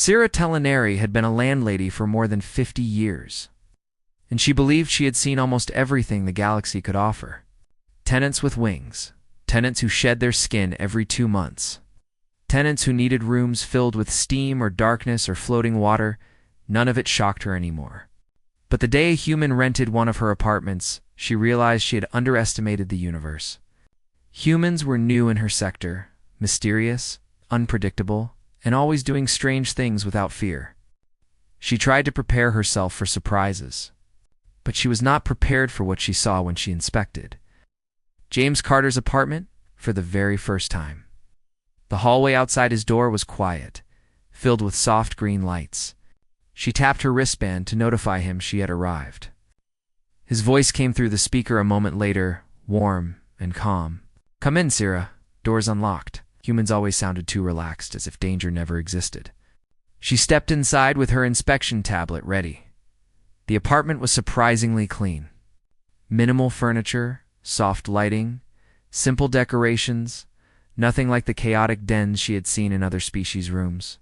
Sira Teleneri had been a landlady for more than 50 years, and she believed she had seen almost everything the galaxy could offer. Tenants with wings, tenants who shed their skin every 2 months, tenants who needed rooms filled with steam or darkness or floating water. None of it shocked her anymore. But the day a human rented one of her apartments, she realized she had underestimated the universe. Humans were new in her sector, mysterious, unpredictable, and always doing strange things without fear. She tried to prepare herself for surprises, but she was not prepared for what she saw when she inspected James Carter's apartment for the very first time. The hallway outside his door was quiet, filled with soft green lights. She tapped her wristband to notify him she had arrived. His voice came through the speaker a moment later, warm and calm. "Come in, Sira. Door's unlocked." Humans always sounded too relaxed, as if danger never existed. She stepped inside with her inspection tablet ready. The apartment was surprisingly clean. Minimal furniture, soft lighting, simple decorations, nothing like the chaotic dens she had seen in other species' rooms.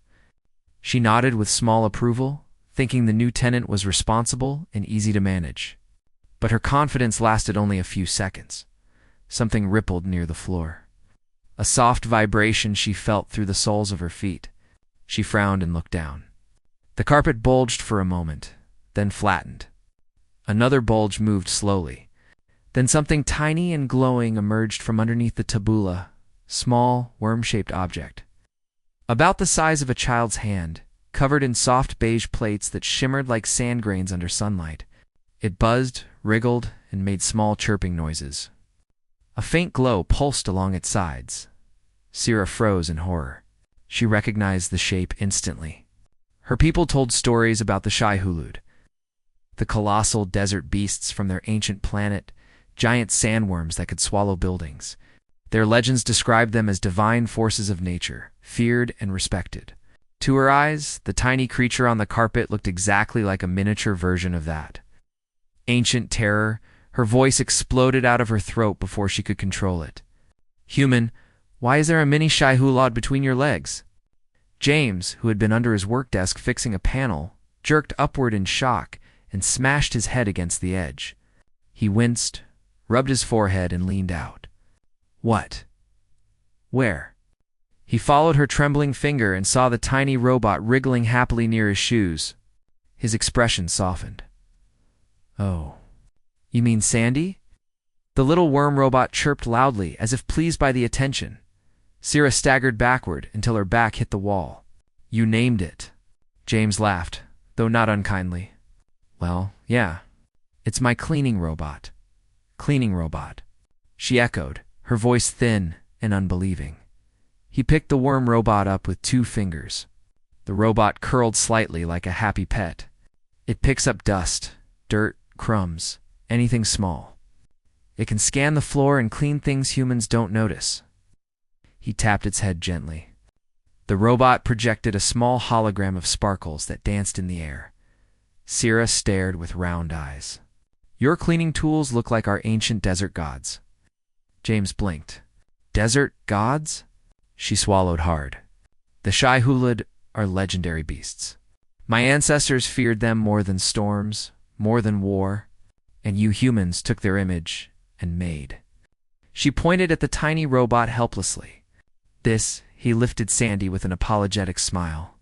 She nodded with small approval, thinking the new tenant was responsible and easy to manage. But her confidence lasted only a few seconds. Something rippled near the floor. A soft vibration she felt through the soles of her feet. She frowned and looked down. The carpet bulged for a moment, then flattened. Another bulge moved slowly. Then something tiny and glowing emerged from underneath the tabula, small, worm-shaped object. About the size of a child's hand, covered in soft beige plates that shimmered like sand grains under sunlight. It buzzed, wriggled, and made small chirping noises. A faint glow pulsed along its sides. Sira froze in horror. She recognized the shape instantly. Her people told stories about the Shai-Hulud, the colossal desert beasts from their ancient planet, giant sandworms that could swallow buildings. Their legends described them as divine forces of nature, feared and respected. To her eyes, the tiny creature on the carpet looked exactly like a miniature version of that. Ancient terror, her voice exploded out of her throat before she could control it. "Human, why is there a mini Shai-Hulud between your legs?" James, who had been under his work desk fixing a panel, jerked upward in shock and smashed his head against the edge. He winced, rubbed his forehead, and leaned out. "What? Where?" He followed her trembling finger and saw the tiny robot wriggling happily near his shoes. His expression softened. "Oh, you mean Sandy?" The little worm robot chirped loudly, as if pleased by the attention. Sira staggered backward until her back hit the wall. "You named it." James laughed, though not unkindly. "Well, yeah. It's my cleaning robot." "Cleaning robot," she echoed, her voice thin and unbelieving. He picked the worm robot up with 2 fingers. The robot curled slightly like a happy pet. It picks up dust, dirt, crumbs, anything small. It can scan the floor and clean things humans don't notice. He tapped its head gently. The robot projected a small hologram of sparkles that danced in the air. Sira stared with round eyes. "Your cleaning tools look like our ancient desert gods." James blinked. "Desert gods?" She swallowed hard. "The Shai-Hulud are legendary beasts. My ancestors feared them more than storms, more than war, and you humans took their image and made." She pointed at the tiny robot helplessly. "This," he lifted Sandy with an apologetic smile.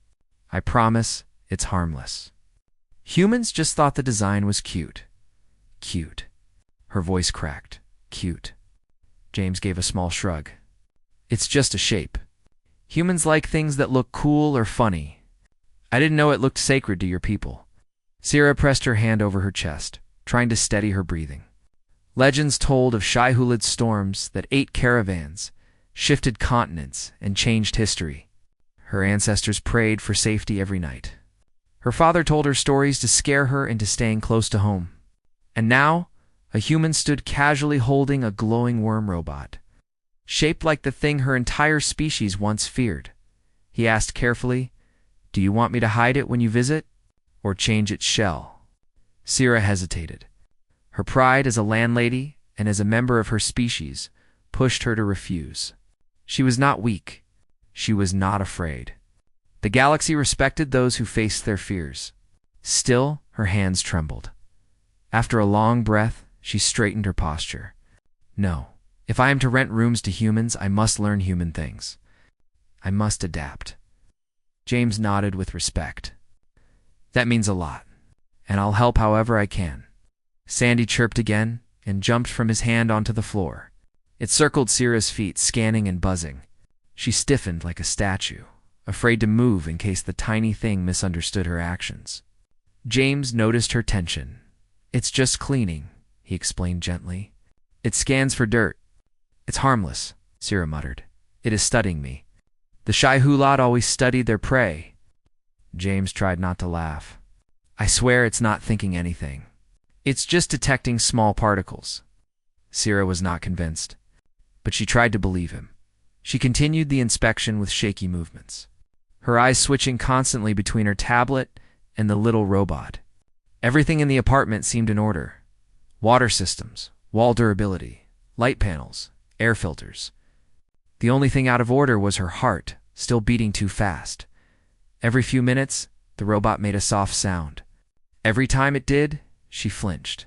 "I promise it's harmless." Humans just thought the design was cute. Cute. Her voice cracked. Cute. James gave a small shrug. "It's just a shape. Humans like things that look cool or funny. I didn't know it looked sacred to your people." Sira pressed her hand over her chest, trying to steady her breathing. Legends told of Shai-Hulud storms that ate caravans, shifted continents, and changed history. Her ancestors prayed for safety every night. Her father told her stories to scare her into staying close to home. And now, a human stood casually holding a glowing worm robot, shaped like the thing her entire species once feared. He asked carefully, "Do you want me to hide it when you visit, or change its shell?" Sira hesitated. Her pride as a landlady and as a member of her species pushed her to refuse. She was not weak. She was not afraid. The galaxy respected those who faced their fears. Still, her hands trembled. After a long breath, she straightened her posture. No. If I am to rent rooms to humans, I must learn human things. I must adapt. James nodded with respect. That means a lot, and I'll help however I can. Sandy chirped again and jumped from his hand onto the floor. It circled Sierra's feet, scanning and buzzing. She stiffened like a statue, afraid to move in case the tiny thing misunderstood her actions. James noticed her tension. It's just cleaning, he explained gently. It scans for dirt. It's harmless, Sierra muttered. It is studying me. The shy hulot always studied their prey. James tried not to laugh. I swear it's not thinking anything. It's just detecting small particles. Sierra was not convinced, but she tried to believe him. She continued the inspection with shaky movements, her eyes switching constantly between her tablet and the little robot. Everything in the apartment seemed in order. Water systems, wall durability, light panels, air filters. The only thing out of order was her heart, still beating too fast. Every few minutes, the robot made a soft sound. Every time it did, she flinched.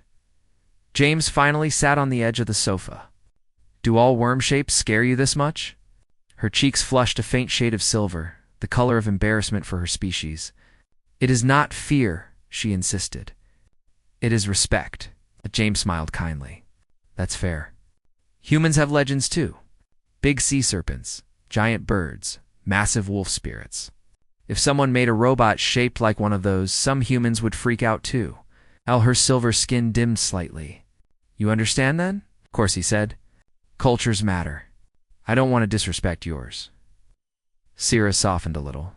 James finally sat on the edge of the sofa. Do all worm shapes scare you this much? Her cheeks flushed a faint shade of silver, the color of embarrassment for her species. It is not fear, she insisted. It is respect. James smiled kindly. That's fair. Humans have legends too. Big sea serpents, giant birds, massive wolf spirits. If someone made a robot shaped like one of those, some humans would freak out too. Her silver skin dimmed slightly. You understand then? Of course, he said. Cultures matter. I don't want to disrespect yours. Sierra softened a little.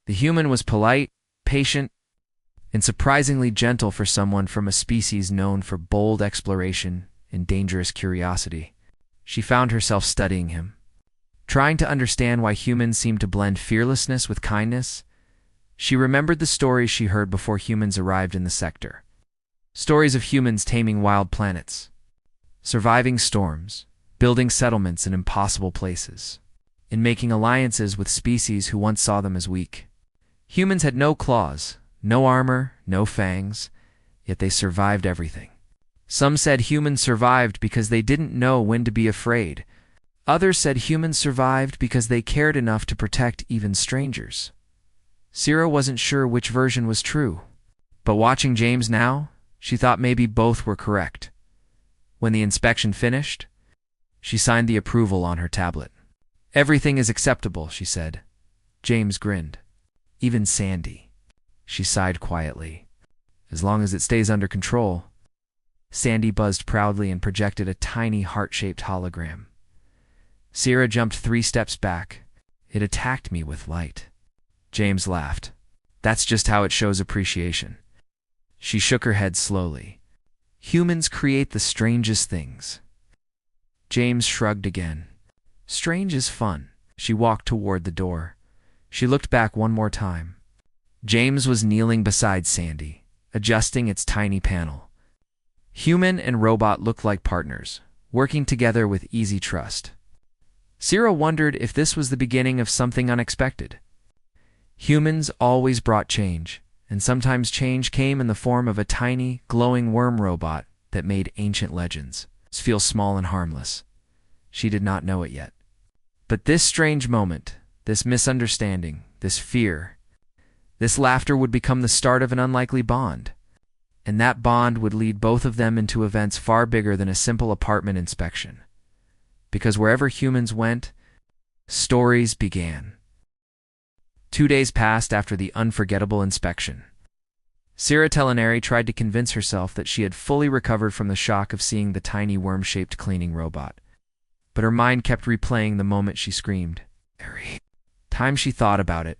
The human was polite, patient, and surprisingly gentle for someone from a species known for bold exploration and dangerous curiosity. She found herself studying him, trying to understand why humans seemed to blend fearlessness with kindness. She remembered the stories she heard before humans arrived in the sector. Stories of humans taming wild planets, surviving storms, building settlements in impossible places, and making alliances with species who once saw them as weak. Humans had no claws, no armor, no fangs, yet they survived everything. Some said humans survived because they didn't know when to be afraid. Others said humans survived because they cared enough to protect even strangers. Sierra wasn't sure which version was true, but watching James now, she thought maybe both were correct. When the inspection finished, she signed the approval on her tablet. Everything is acceptable, she said. James grinned. Even Sandy. She sighed quietly. As long as it stays under control. Sandy buzzed proudly and projected a tiny heart-shaped hologram. Sierra jumped 3 steps back. It attacked me with light. James laughed. That's just how it shows appreciation. She shook her head slowly. Humans create the strangest things. James shrugged again. Strange is fun. She walked toward the door. She looked back one more time. James was kneeling beside Sandy, adjusting its tiny panel. Human and robot looked like partners, working together with easy trust. Sierra wondered if this was the beginning of something unexpected. Humans always brought change, and sometimes change came in the form of a tiny, glowing worm robot that made ancient legends feel small and harmless. She did not know it yet. But this strange moment, this misunderstanding, this fear, this laughter would become the start of an unlikely bond. And that bond would lead both of them into events far bigger than a simple apartment inspection. Because wherever humans went, stories began. 2 days passed after the unforgettable inspection. Sierra Telenari tried to convince herself that she had fully recovered from the shock of seeing the tiny worm-shaped cleaning robot. But her mind kept replaying the moment she screamed, "Every time she thought about it,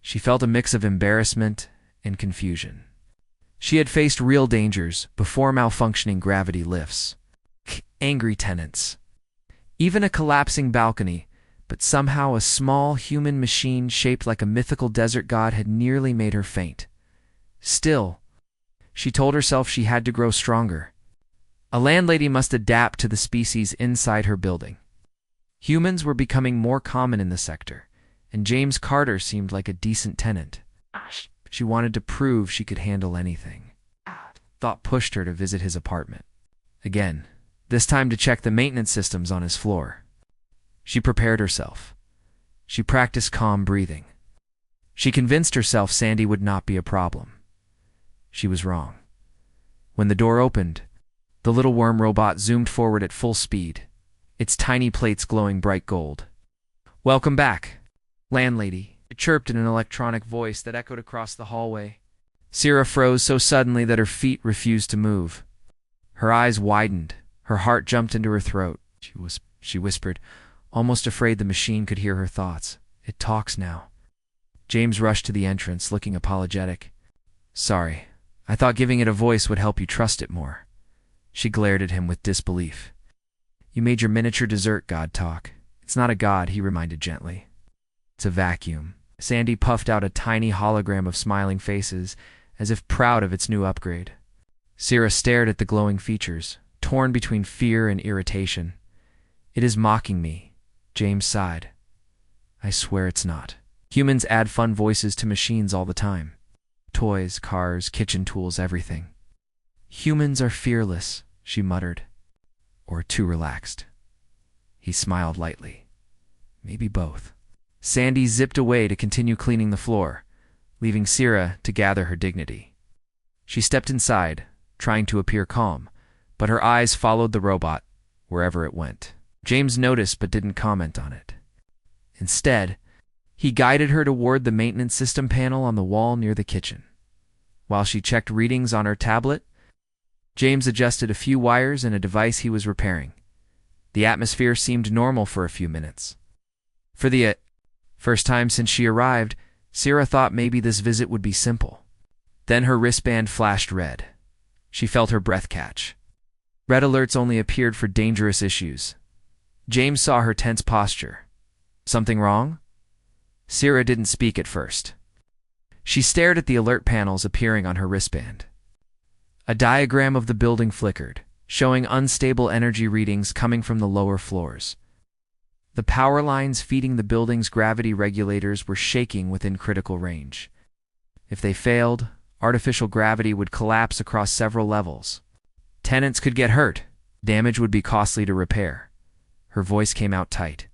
she felt a mix of embarrassment and confusion. She had faced real dangers before malfunctioning gravity lifts, angry tenants, even a collapsing balcony, but somehow a small human machine shaped like a mythical desert god had nearly made her faint. Still, she told herself she had to grow stronger. A landlady must adapt to the species inside her building. Humans were becoming more common in the sector, and James Carter seemed like a decent tenant. She wanted to prove she could handle anything. Thought pushed her to visit his apartment. Again, this time to check the maintenance systems on his floor. She prepared herself. She practiced calm breathing. She convinced herself Sandy would not be a problem. She was wrong. When the door opened, the little worm robot zoomed forward at full speed, its tiny plates glowing bright gold. "Welcome back, landlady," it chirped in an electronic voice that echoed across the hallway. Sierra froze so suddenly that her feet refused to move. Her eyes widened. Her heart jumped into her throat. She whispered, almost afraid the machine could hear her thoughts. "It talks now." James rushed to the entrance, looking apologetic. "Sorry. I thought giving it a voice would help you trust it more." She glared at him with disbelief. "You made your miniature dessert god talk. It's not a god," he reminded gently. "It's a vacuum." Sandy puffed out a tiny hologram of smiling faces, as if proud of its new upgrade. Sierra stared at the glowing features, torn between fear and irritation. "It is mocking me," James sighed. "I swear it's not. Humans add fun voices to machines all the time. Toys, cars, kitchen tools, everything." "Humans are fearless," she muttered. "Or too relaxed." He smiled lightly. "Maybe both." Sandy zipped away to continue cleaning the floor, leaving Sierra to gather her dignity. She stepped inside, trying to appear calm, but her eyes followed the robot wherever it went. James noticed but didn't comment on it. Instead, he guided her toward the maintenance system panel on the wall near the kitchen. While she checked readings on her tablet, James adjusted a few wires in a device he was repairing. The atmosphere seemed normal for a few minutes. For the first time since she arrived, Sierra thought maybe this visit would be simple. Then her wristband flashed red. She felt her breath catch. Red alerts only appeared for dangerous issues. James saw her tense posture. "Something wrong?" Sierra didn't speak at first. She stared at the alert panels appearing on her wristband. A diagram of the building flickered, showing unstable energy readings coming from the lower floors. The power lines feeding the building's gravity regulators were shaking within critical range. If they failed, artificial gravity would collapse across several levels. Tenants could get hurt. Damage would be costly to repair. Her voice came out tight.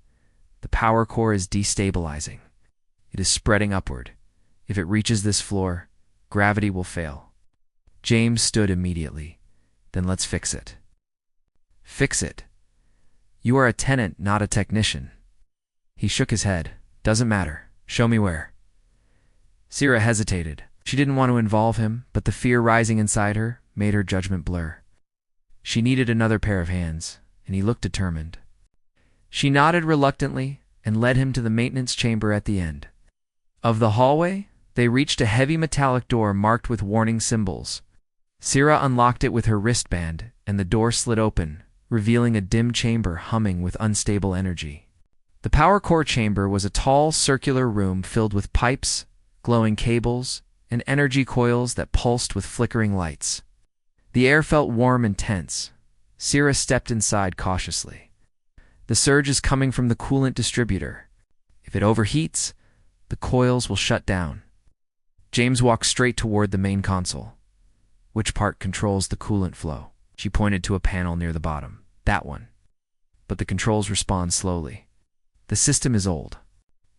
"The power core is destabilizing. It is spreading upward. If it reaches this floor, gravity will fail." James stood immediately. "Then let's fix it." "Fix it? You are a tenant, not a technician." He shook his head. "Doesn't matter. Show me where." Sierra hesitated. She didn't want to involve him, but the fear rising inside her made her judgment blur. She needed another pair of hands, and he looked determined. She nodded reluctantly and led him to the maintenance chamber at the end. Of the hallway, they reached a heavy metallic door marked with warning symbols. Sierra unlocked it with her wristband, and the door slid open, revealing a dim chamber humming with unstable energy. The power core chamber was a tall, circular room filled with pipes, glowing cables, and energy coils that pulsed with flickering lights. The air felt warm and tense. Sierra stepped inside cautiously. The surge is coming from the coolant distributor. If it overheats, the coils will shut down. James walked straight toward the main console. "Which part controls the coolant flow?" She pointed to a panel near the bottom. "That one." "But the controls respond slowly." "The system is old."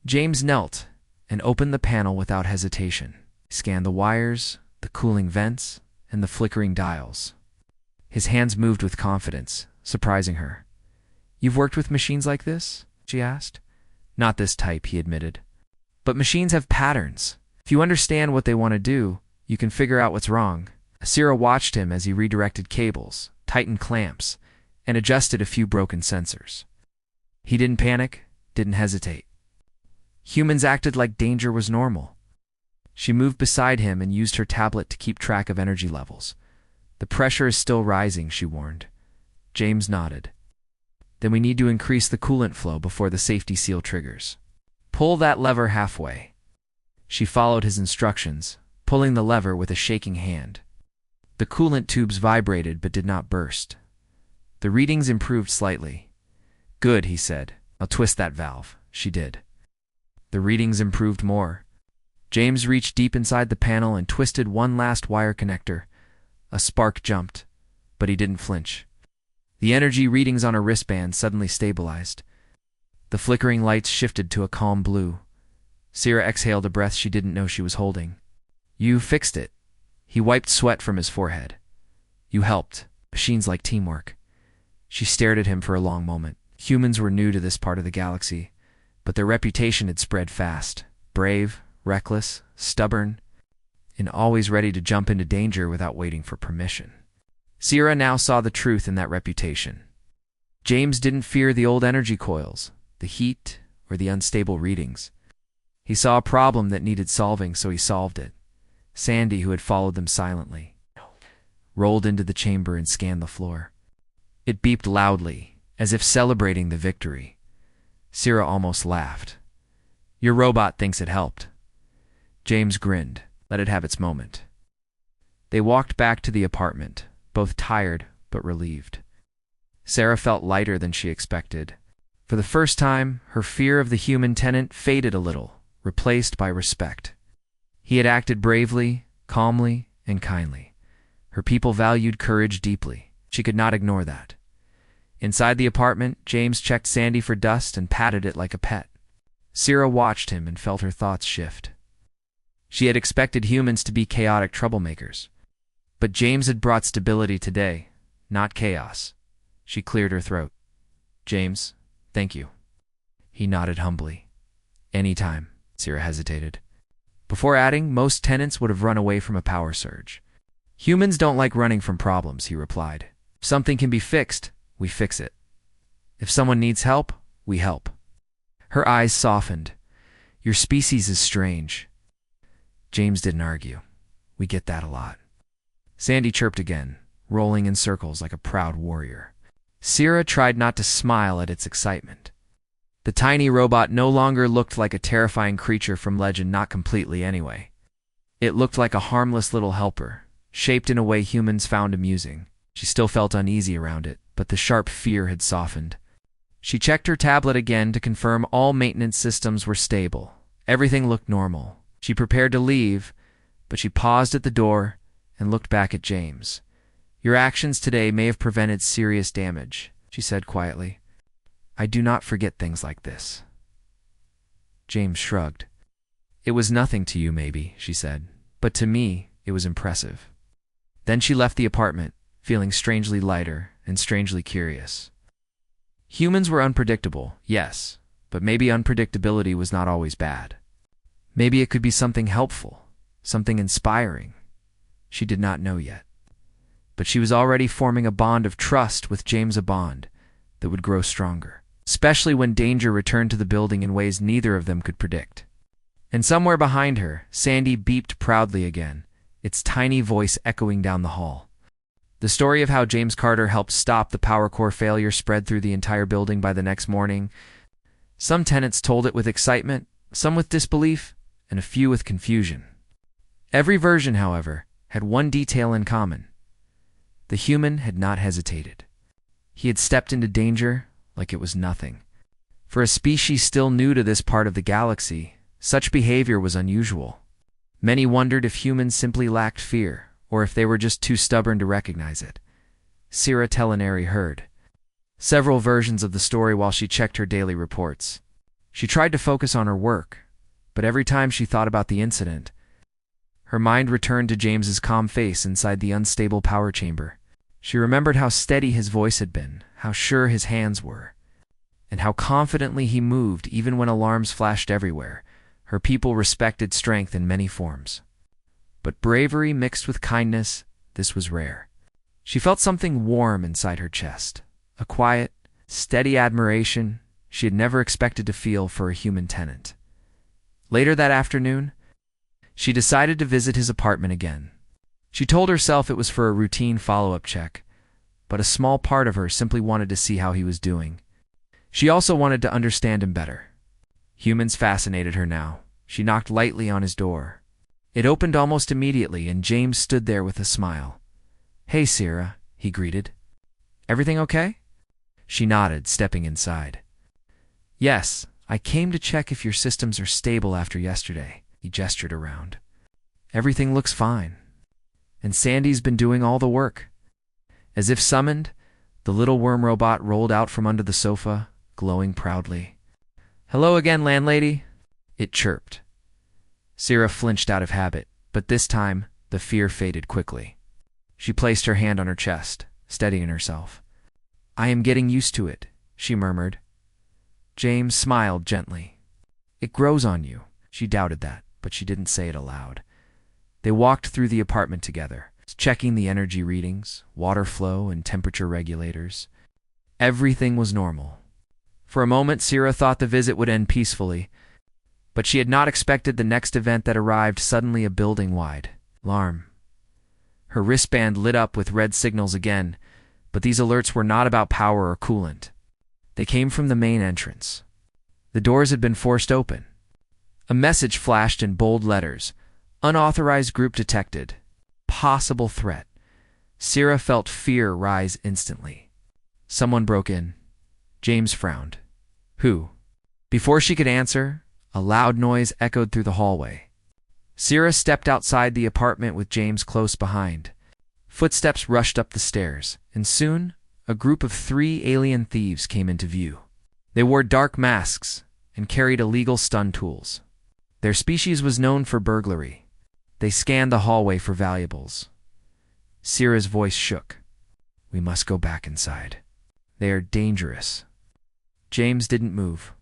James knelt and opened the panel without hesitation. He scanned the wires, the cooling vents, and the flickering dials. His hands moved with confidence, surprising her. "You've worked with machines like this?" she asked. "Not this type," he admitted. "But machines have patterns. If you understand what they want to do, you can figure out what's wrong." Sierra watched him as he redirected cables, tightened clamps, and adjusted a few broken sensors. He didn't panic, didn't hesitate. Humans acted like danger was normal. She moved beside him and used her tablet to keep track of energy levels. "The pressure is still rising," she warned. James nodded. "Then we need to increase the coolant flow before the safety seal triggers. Pull that lever halfway." She followed his instructions, pulling the lever with a shaking hand. The coolant tubes vibrated but did not burst. The readings improved slightly. "Good," he said. "I'll twist that valve." She did. The readings improved more. James reached deep inside the panel and twisted one last wire connector. A spark jumped, but he didn't flinch. The energy readings on her wristband suddenly stabilized. The flickering lights shifted to a calm blue. Sierra exhaled a breath she didn't know she was holding. "You fixed it." He wiped sweat from his forehead. "You helped. Machines like teamwork." She stared at him for a long moment. Humans were new to this part of the galaxy, but their reputation had spread fast. Brave, reckless, stubborn, and always ready to jump into danger without waiting for permission. Sierra now saw the truth in that reputation. James didn't fear the old energy coils, the heat, or the unstable readings. He saw a problem that needed solving, so he solved it. Sandy, who had followed them silently, rolled into the chamber and scanned the floor. It beeped loudly, as if celebrating the victory. Sierra almost laughed. "Your robot thinks it helped." James grinned. Let it have its moment. They walked back to the apartment, both tired but relieved. Sarah felt lighter than she expected. For the first time, her fear of the human tenant faded a little, replaced by respect. He had acted bravely, calmly, and kindly. Her people valued courage deeply. She could not ignore that. Inside the apartment, James checked Sandy for dust and patted it like a pet. Sierra watched him and felt her thoughts shift. She had expected humans to be chaotic troublemakers. But James had brought stability today, not chaos. She cleared her throat. "James, thank you." He nodded humbly. "Anytime." Sierra hesitated. Before adding, most tenants would have run away from a power surge. "Humans don't like running from problems," he replied. "If something can be fixed, we fix it. If someone needs help, we help." Her eyes softened. "Your species is strange." James didn't argue. "We get that a lot." Sandy chirped again, rolling in circles like a proud warrior. Sierra tried not to smile at its excitement. The tiny robot no longer looked like a terrifying creature from legend, not completely anyway. It looked like a harmless little helper, shaped in a way humans found amusing. She still felt uneasy around it, but the sharp fear had softened. She checked her tablet again to confirm all maintenance systems were stable. Everything looked normal. She prepared to leave, but she paused at the door and looked back at James. "Your actions today may have prevented serious damage," she said quietly. "I do not forget things like this." James shrugged. "It was nothing to you, maybe," she said, "but to me, it was impressive." Then she left the apartment, feeling strangely lighter and strangely curious. Humans were unpredictable, yes, but maybe unpredictability was not always bad. Maybe it could be something helpful, something inspiring. She did not know yet. But she was already forming a bond of trust with James, a bond that would grow stronger, especially when danger returned to the building in ways neither of them could predict. And somewhere behind her, Sandy beeped proudly again, its tiny voice echoing down the hall. The story of how James Carter helped stop the power core failure spread through the entire building by the next morning. Some tenants told it with excitement, some with disbelief, and a few with confusion. Every version, however, had one detail in common. The human had not hesitated. He had stepped into danger like it was nothing. For a species still new to this part of the galaxy, such behavior was unusual. Many wondered if humans simply lacked fear, or if they were just too stubborn to recognize it. Sierra Telenary heard several versions of the story while she checked her daily reports. She tried to focus on her work, but every time she thought about the incident, her mind returned to James's calm face inside the unstable power chamber. She remembered how steady his voice had been, how sure his hands were, and how confidently he moved even when alarms flashed everywhere. Her people respected strength in many forms. But bravery mixed with kindness, this was rare. She felt something warm inside her chest, a quiet, steady admiration she had never expected to feel for a human tenant. Later that afternoon, she decided to visit his apartment again. She told herself it was for a routine follow-up check, but a small part of her simply wanted to see how he was doing. She also wanted to understand him better. Humans fascinated her now. She knocked lightly on his door. It opened almost immediately, and James stood there with a smile. "Hey, Sierra," he greeted. "Everything okay?" She nodded, stepping inside. "Yes, I came to check if your systems are stable after yesterday. He gestured around. Everything looks fine. And Sandy's been doing all the work. As if summoned, the little worm robot rolled out from under the sofa, glowing proudly. Hello again, landlady, it chirped. Sierra flinched out of habit, but this time the fear faded quickly. She placed her hand on her chest, steadying herself. I am getting used to it, she murmured. James smiled gently. It grows on you. She doubted that, but she didn't say it aloud. They walked through the apartment together, checking the energy readings, water flow, and temperature regulators. Everything was normal. For a moment, Sierra thought the visit would end peacefully, but she had not expected the next event that arrived suddenly, a building-wide alarm. Her wristband lit up with red signals again, but these alerts were not about power or coolant. They came from the main entrance. The doors had been forced open. A message flashed in bold letters. Unauthorized group detected. Possible threat. Sierra felt fear rise instantly. Someone broke in. James frowned. Who? Before she could answer, a loud noise echoed through the hallway. Sierra stepped outside the apartment with James close behind. Footsteps rushed up the stairs, and soon a group of 3 alien thieves came into view. They wore dark masks and carried illegal stun tools. Their species was known for burglary. They scanned the hallway for valuables. Sierra's voice shook. We must go back inside. They are dangerous. James didn't move.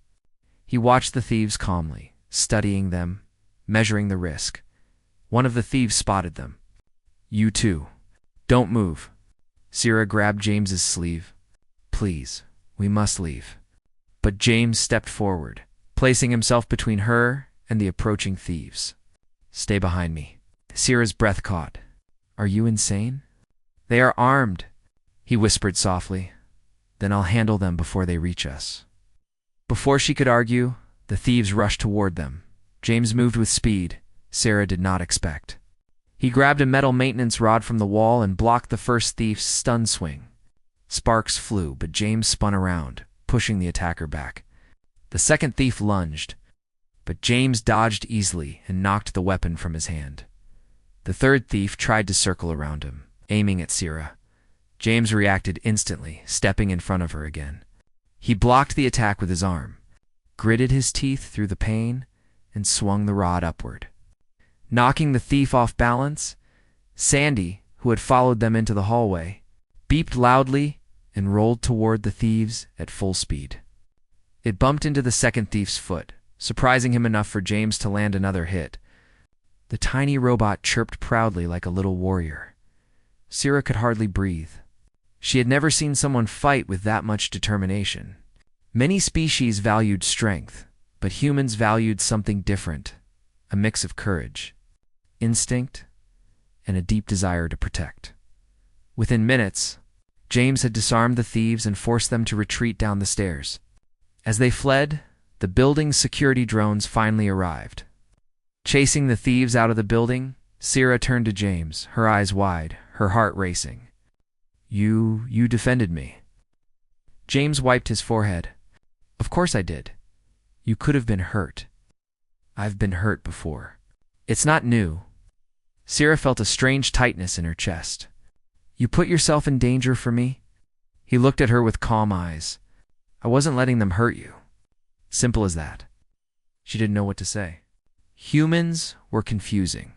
He watched the thieves calmly, studying them, measuring the risk. One of the thieves spotted them. You too. Don't move. Sierra grabbed James's sleeve. Please, we must leave. But James stepped forward, placing himself between her and the approaching thieves. Stay behind me. Sierra's breath caught. Are you insane? They are armed, he whispered softly. Then I'll handle them before they reach us. Before she could argue, the thieves rushed toward them. James moved with speed Sierra did not expect. He grabbed a metal maintenance rod from the wall and blocked the first thief's stun swing. Sparks flew, but James spun around, pushing the attacker back. The second thief lunged, but James dodged easily and knocked the weapon from his hand. The third thief tried to circle around him, aiming at Sierra. James reacted instantly, stepping in front of her again. He blocked the attack with his arm, gritted his teeth through the pain, and swung the rod upward. Knocking the thief off balance, Sandy, who had followed them into the hallway, beeped loudly and rolled toward the thieves at full speed. It bumped into the second thief's foot, surprising him enough for James to land another hit. The tiny robot chirped proudly like a little warrior. Sierra could hardly breathe. She had never seen someone fight with that much determination. Many species valued strength, but humans valued something different, a mix of courage, instinct, and a deep desire to protect. Within minutes, James had disarmed the thieves and forced them to retreat down the stairs. As they fled, the building's security drones finally arrived. Chasing the thieves out of the building, Sierra turned to James, her eyes wide, her heart racing. You defended me. James wiped his forehead. Of course I did. You could have been hurt. I've been hurt before. It's not new. Sierra felt a strange tightness in her chest. You put yourself in danger for me? He looked at her with calm eyes. I wasn't letting them hurt you. Simple as that. She didn't know what to say. Humans were confusing.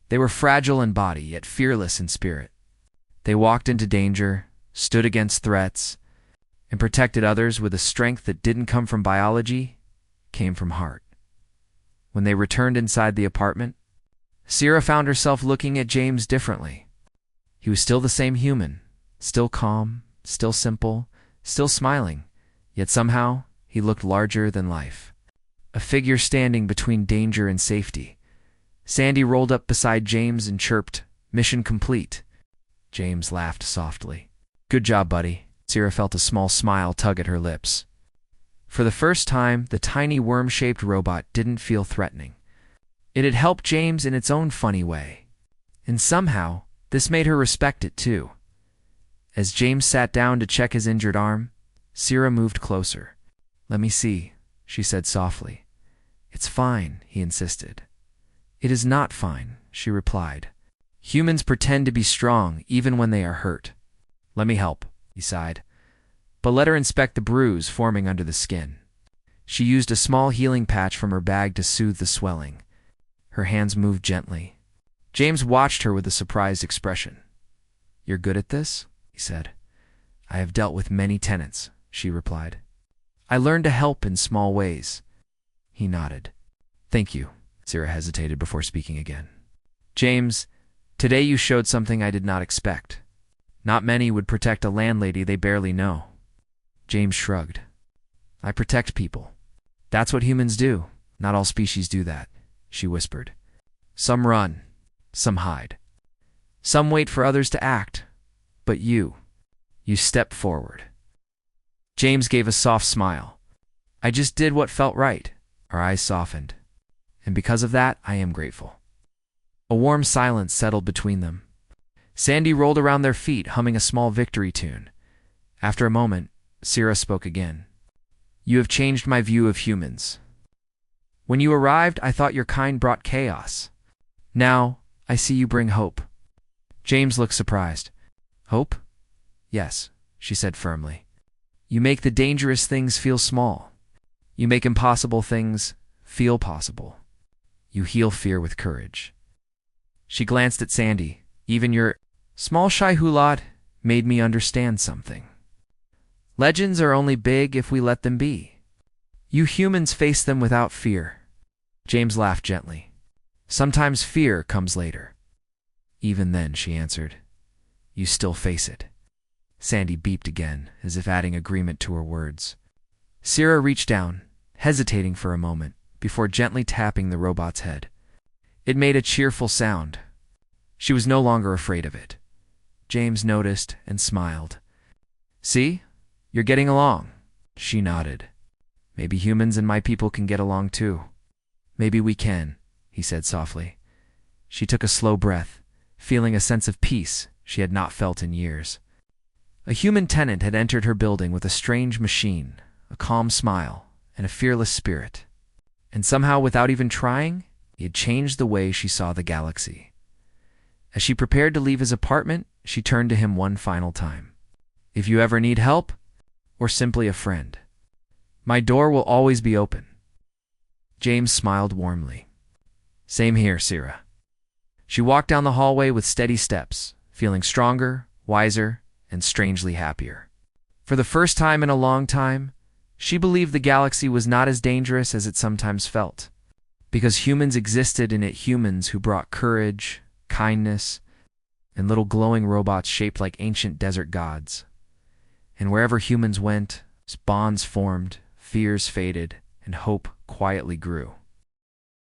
They were fragile in body, yet fearless in spirit. They walked into danger, stood against threats, and protected others with a strength that didn't come from biology, came from heart. When they returned inside the apartment, Sierra found herself looking at James differently. He was still the same human, still calm, still simple, still smiling, yet somehow he looked larger than life. A figure standing between danger and safety. Sandy rolled up beside James and chirped, "Mission complete." James laughed softly. "Good job, buddy." Sierra felt a small smile tug at her lips. For the first time, the tiny worm-shaped robot didn't feel threatening. It had helped James in its own funny way. And somehow, this made her respect it too. As James sat down to check his injured arm, Sierra moved closer. "Let me see," she said softly. It's fine, he insisted. It is not fine, she replied. Humans pretend to be strong even when they are hurt. Let me help, he sighed. But let her inspect the bruise forming under the skin. She used a small healing patch from her bag to soothe the swelling. Her hands moved gently. James watched her with a surprised expression. You're good at this? He said. I have dealt with many tenants, she replied. I learned to help in small ways. He nodded. Thank you. Sarah hesitated before speaking again. James, today you showed something I did not expect. Not many would protect a landlady they barely know. James shrugged. I protect people. That's what humans do. Not all species do that, she whispered. Some run. Some hide. Some wait for others to act. But you step forward. James gave a soft smile. I just did what felt right. Her eyes softened. And because of that, I am grateful. A warm silence settled between them. Sandy rolled around their feet, humming a small victory tune. After a moment, Sarah spoke again. You have changed my view of humans. When you arrived, I thought your kind brought chaos. Now, I see you bring hope. James looked surprised. Hope? Yes, she said firmly. You make the dangerous things feel small. You make impossible things feel possible. You heal fear with courage. She glanced at Sandy. Even your small shy hulot made me understand something. Legends are only big if we let them be. You humans face them without fear. James laughed gently. Sometimes fear comes later. Even then, she answered, you still face it. Sandy beeped again, as if adding agreement to her words. Sarah reached down, hesitating for a moment, before gently tapping the robot's head. It made a cheerful sound. She was no longer afraid of it. James noticed and smiled. See? You're getting along. She nodded. Maybe humans and my people can get along too. Maybe we can, he said softly. She took a slow breath, feeling a sense of peace she had not felt in years. A human tenant had entered her building with a strange machine, a calm smile, and a fearless spirit. And somehow, without even trying, he had changed the way she saw the galaxy. As she prepared to leave his apartment, she turned to him one final time. If you ever need help, or simply a friend, my door will always be open. James smiled warmly. Same here, Sarah. She walked down the hallway with steady steps, feeling stronger, wiser, and strangely happier. For the first time in a long time, she believed the galaxy was not as dangerous as it sometimes felt, because humans existed in it, humans who brought courage, kindness, and little glowing robots shaped like ancient desert gods. And wherever humans went, bonds formed, fears faded, and hope quietly grew.